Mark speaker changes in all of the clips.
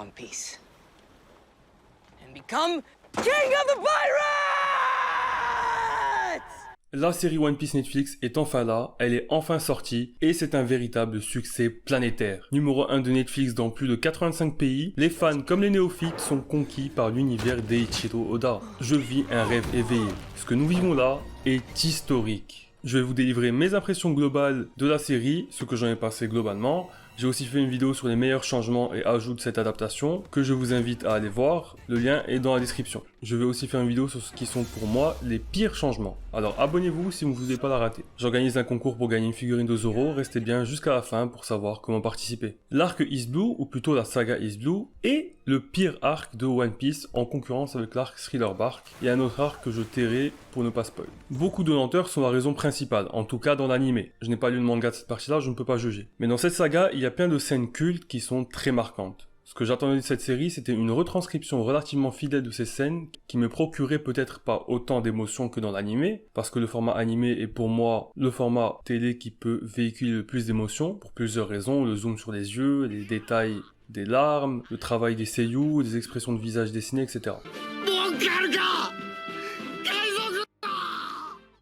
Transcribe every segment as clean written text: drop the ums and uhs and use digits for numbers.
Speaker 1: One Piece. And become King of the Pirates!
Speaker 2: La série One Piece Netflix est enfin là, elle est enfin sortie, et c'est un véritable succès planétaire. Numéro 1 de Netflix dans plus de 85 pays, les fans comme les néophytes sont conquis par l'univers d'Eiichiro Oda. Je vis un rêve éveillé. Ce que nous vivons là est historique. Je vais vous délivrer mes impressions globales de la série, ce que j'en ai pensé globalement. J'ai aussi fait une vidéo sur les meilleurs changements et ajouts de cette adaptation, que je vous invite à aller voir, le lien est dans la description. Je vais aussi faire une vidéo sur ce qui sont pour moi les pires changements. Alors abonnez-vous si vous ne voulez pas la rater. J'organise un concours pour gagner une figurine de Zoro, restez bien jusqu'à la fin pour savoir comment participer. L'arc East Blue, ou plutôt la saga East Blue, est le pire arc de One Piece en concurrence avec l'arc Thriller Bark, et un autre arc que je tairai pour ne pas spoil. Beaucoup de lenteurs sont la raison principale, en tout cas dans l'animé. Je n'ai pas lu le manga de cette partie-là, je ne peux pas juger. Mais dans cette saga, il y a plein de scènes cultes qui sont très marquantes. Ce que j'attendais de cette série, c'était une retranscription relativement fidèle de ces scènes qui me procurait peut-être pas autant d'émotions que dans l'animé, parce que le format animé est pour moi le format télé qui peut véhiculer le plus d'émotions, pour plusieurs raisons, le zoom sur les yeux, les détails des larmes, le travail des seiyuu, des expressions de visage dessinées, etc.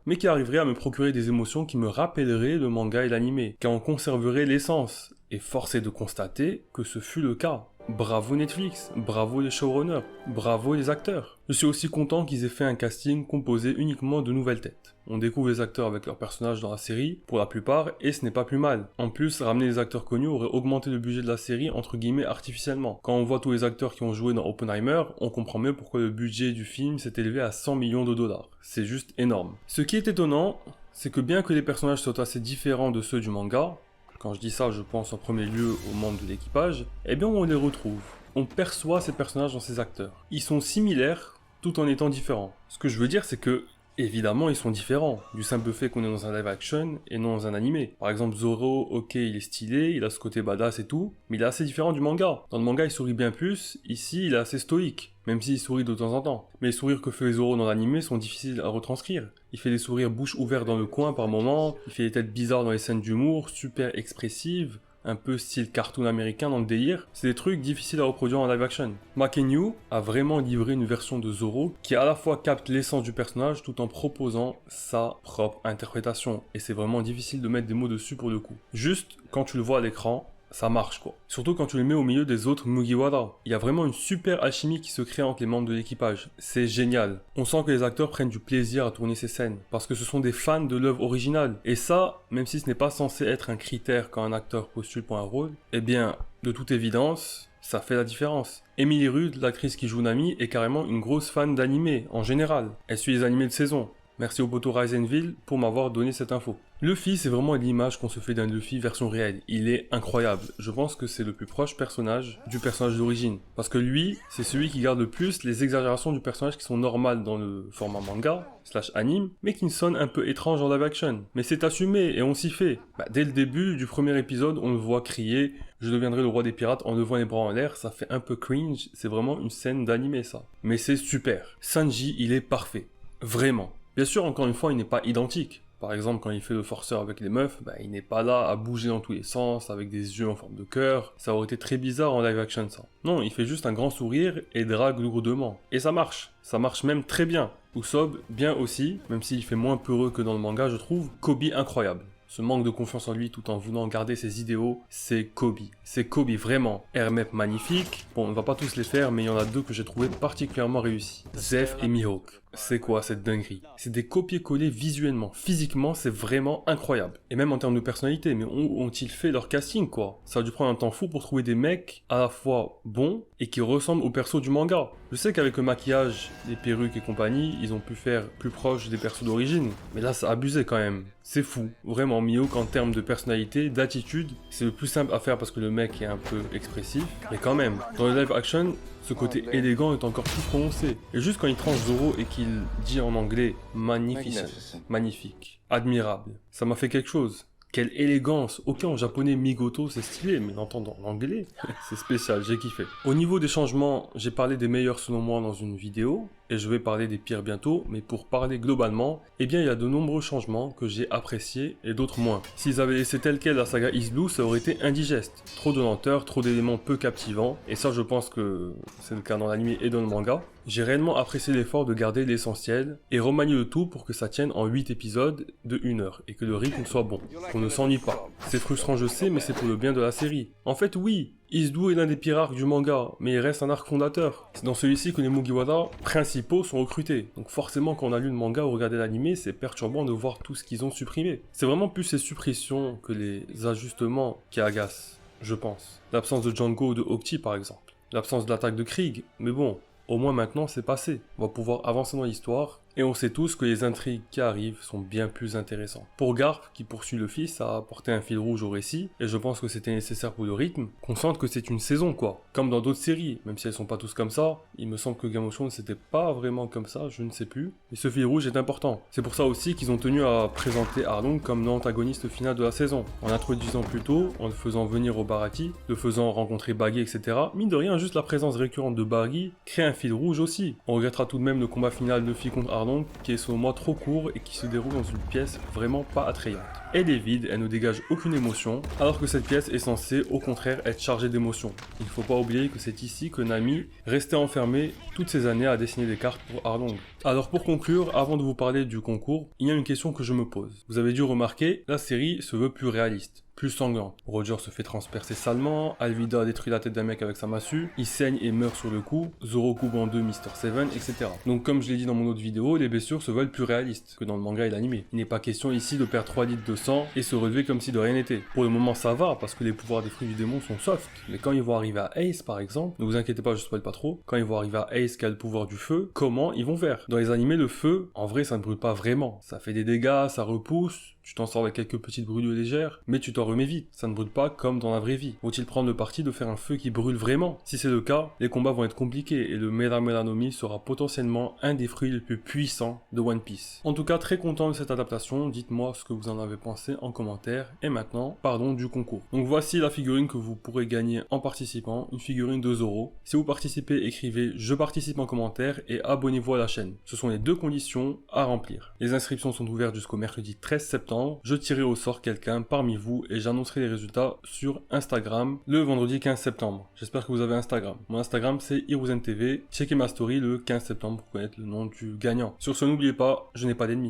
Speaker 2: Mais qui arriverait à me procurer des émotions qui me rappelleraient le manga et l'animé, qui en conserveraient l'essence. Et force est de constater que ce fut le cas. Bravo Netflix, bravo les showrunners, bravo les acteurs. Je suis aussi content qu'ils aient fait un casting composé uniquement de nouvelles têtes. On découvre les acteurs avec leurs personnages dans la série, pour la plupart, et ce n'est pas plus mal. En plus, ramener les acteurs connus aurait augmenté le budget de la série entre guillemets artificiellement. Quand on voit tous les acteurs qui ont joué dans Oppenheimer, on comprend mieux pourquoi le budget du film s'est élevé à 100 millions de dollars. C'est juste énorme. Ce qui est étonnant, c'est que bien que les personnages soient assez différents de ceux du manga, quand je dis ça, je pense en premier lieu aux membres de l'équipage, eh bien on les retrouve. On perçoit ces personnages dans ces acteurs. Ils sont similaires, tout en étant différents. Ce que je veux dire, c'est que, évidemment, ils sont différents, du simple fait qu'on est dans un live action et non dans un animé. Par exemple, Zoro, ok, il est stylé, il a ce côté badass et tout, mais il est assez différent du manga. Dans le manga, il sourit bien plus, ici, il est assez stoïque, même s'il sourit de temps en temps. Mais les sourires que fait Zoro dans l'animé sont difficiles à retranscrire. Il fait des sourires bouche ouverte dans le coin par moment, il fait des têtes bizarres dans les scènes d'humour, super expressives, un peu style cartoon américain dans le délire, c'est des trucs difficiles à reproduire en live action. Makenyu a vraiment livré une version de Zoro qui à la fois capte l'essence du personnage tout en proposant sa propre interprétation. Et c'est vraiment difficile de mettre des mots dessus pour le coup. Juste, quand tu le vois à l'écran, ça marche quoi. Surtout quand tu le mets au milieu des autres Mugiwara. Il y a vraiment une super alchimie qui se crée entre les membres de l'équipage. C'est génial. On sent que les acteurs prennent du plaisir à tourner ces scènes. Parce que ce sont des fans de l'œuvre originale. Et ça, même si ce n'est pas censé être un critère quand un acteur postule pour un rôle, eh bien, de toute évidence, ça fait la différence. Emily Rudd, l'actrice qui joue Nami, est carrément une grosse fan d'animé, en général. Elle suit les animés de saison. Merci au poteau Risenville pour m'avoir donné cette info. Luffy, c'est vraiment l'image qu'on se fait d'un Luffy version réelle. Il est incroyable. Je pense que c'est le plus proche personnage du personnage d'origine. Parce que lui, c'est celui qui garde le plus les exagérations du personnage qui sont normales dans le format manga, / anime, mais qui sonnent un peu étranges en live action. Mais c'est assumé et on s'y fait. Dès le début du premier épisode, on le voit crier « Je deviendrai le roi des pirates en levant les bras en l'air », ça fait un peu cringe, c'est vraiment une scène d'animé ça. Mais c'est super. Sanji, il est parfait. Vraiment. Bien sûr, encore une fois, il n'est pas identique. Par exemple, quand il fait le forceur avec les meufs, il n'est pas là à bouger dans tous les sens, avec des yeux en forme de cœur. Ça aurait été très bizarre en live action, ça. Non, il fait juste un grand sourire et drague lourdement. Et ça marche. Ça marche même très bien. Usopp, bien aussi, même s'il fait moins peureux que dans le manga, je trouve. Kobe, incroyable. Ce manque de confiance en lui tout en voulant garder ses idéaux, c'est Kobe. C'est Kobe, vraiment. Hermep magnifique. Bon, on ne va pas tous les faire, mais il y en a deux que j'ai trouvé particulièrement réussis. Zeph et Mihawk. C'est quoi cette dinguerie? C'est des copier-coller visuellement. Physiquement, c'est vraiment incroyable. Et même en termes de personnalité, mais où ont-ils fait leur casting, quoi? Ça a dû prendre un temps fou pour trouver des mecs à la fois bons et qui ressemblent aux persos du manga. Je sais qu'avec le maquillage, les perruques et compagnie, ils ont pu faire plus proche des persos d'origine. Mais là, ça abusait quand même. C'est fou. Vraiment, Mihawk en termes de personnalité, d'attitude, c'est le plus simple à faire parce que le mec est un peu expressif. Mais quand même, dans le live action, ce côté élégant est encore plus prononcé. Et juste quand il tranche Zoro et qu'il dit en anglais « magnificent »,« magnifique »,« admirable », ça m'a fait quelque chose. Quelle élégance. Ok, en japonais, Migoto, c'est stylé, mais l'entendre en anglais, c'est spécial, j'ai kiffé. Au niveau des changements, j'ai parlé des meilleurs selon moi dans une vidéo. et je vais parler des pires bientôt, mais pour parler globalement, eh bien il y a de nombreux changements que j'ai appréciés et d'autres moins. S'ils avaient laissé tel quel la saga East Blue, ça aurait été indigeste. Trop de lenteur, trop d'éléments peu captivants, et ça je pense que c'est le cas dans l'anime et dans le manga. J'ai réellement apprécié l'effort de garder l'essentiel et remanier le tout pour que ça tienne en 8 épisodes de 1 heure et que le rythme soit bon, qu'on ne s'ennuie pas. C'est frustrant je sais, mais c'est pour le bien de la série. En fait oui, East Blue est l'un des pires arcs du manga, mais il reste un arc fondateur. C'est dans celui-ci que les Mugiwara principaux sont recrutés. Donc forcément quand on a lu le manga ou regardé l'anime, c'est perturbant de voir tout ce qu'ils ont supprimé. C'est vraiment plus ces suppressions que les ajustements qui agacent, je pense. L'absence de Django ou de Octi par exemple. L'absence de l'attaque de Krieg, mais bon, au moins maintenant c'est passé. On va pouvoir avancer dans l'histoire. Et on sait tous que les intrigues qui arrivent sont bien plus intéressantes. Pour Garp, qui poursuit le fils, ça a apporté un fil rouge au récit, et je pense que c'était nécessaire pour le rythme, qu'on sente que c'est une saison quoi. Comme dans d'autres séries, même si elles sont pas tous comme ça, il me semble que Game of Thrones c'était pas vraiment comme ça, je ne sais plus. Mais ce fil rouge est important. C'est pour ça aussi qu'ils ont tenu à présenter Arlong comme l'antagoniste final de la saison, en introduisant plus tôt, en le faisant venir au Baratie, le faisant rencontrer Baggy, etc. Mine de rien, juste la présence récurrente de Baggy crée un fil rouge aussi. On regrettera tout de même le combat final de Luffy contre Arlong, qui est selon moi trop court et qui se déroule dans une pièce vraiment pas attrayante. Elle est vide, elle ne dégage aucune émotion, alors que cette pièce est censée au contraire être chargée d'émotions. Il ne faut pas oublier que c'est ici que Nami restait enfermée toutes ces années à dessiner des cartes pour Arlong. Alors pour conclure, avant de vous parler du concours, il y a une question que je me pose. Vous avez dû remarquer, la série se veut plus réaliste, plus sanglante. Roger se fait transpercer salement, Alvida détruit la tête d'un mec avec sa massue, il saigne et meurt sur le coup, Zoro coupe en deux Mr. Seven, etc. Donc comme je l'ai dit dans mon autre vidéo, les blessures se veulent plus réalistes que dans le manga et l'anime. Il n'est pas question ici de perdre 3 litres de sang et se relever comme si de rien n'était. Pour le moment ça va, parce que les pouvoirs des fruits du démon sont soft, mais quand ils vont arriver à Ace par exemple, ne vous inquiétez pas, je spoil pas trop, quand ils vont arriver à Ace qui a le pouvoir du feu, comment ils vont faire? Dans les animés, le feu, en vrai ça ne brûle pas vraiment. Ça fait des dégâts, ça repousse, tu t'en sors avec quelques petites brûlures légères, mais tu t'en remets vite. Ça ne brûle pas comme dans la vraie vie. Faut-il prendre le parti de faire un feu qui brûle vraiment? Si c'est le cas, les combats vont être compliqués et le Mera Melanomi sera potentiellement un des fruits les plus puissants de One Piece. En tout cas, très content de cette adaptation. Dites-moi ce que vous en avez pensé en commentaire. Et maintenant, parlons du concours. Donc voici la figurine que vous pourrez gagner en participant, une figurine de Zoro. Si vous participez, écrivez « Je participe » en commentaire et abonnez-vous à la chaîne. Ce sont les deux conditions à remplir. Les inscriptions sont ouvertes jusqu'au mercredi 13 septembre. Je tirerai au sort quelqu'un parmi vous et j'annoncerai les résultats sur Instagram le vendredi 15 septembre. J'espère que vous avez Instagram. Mon Instagram c'est HeroesNTV. Checkez ma story le 15 septembre pour connaître le nom du gagnant. Sur ce, n'oubliez pas, je n'ai pas d'ennemis.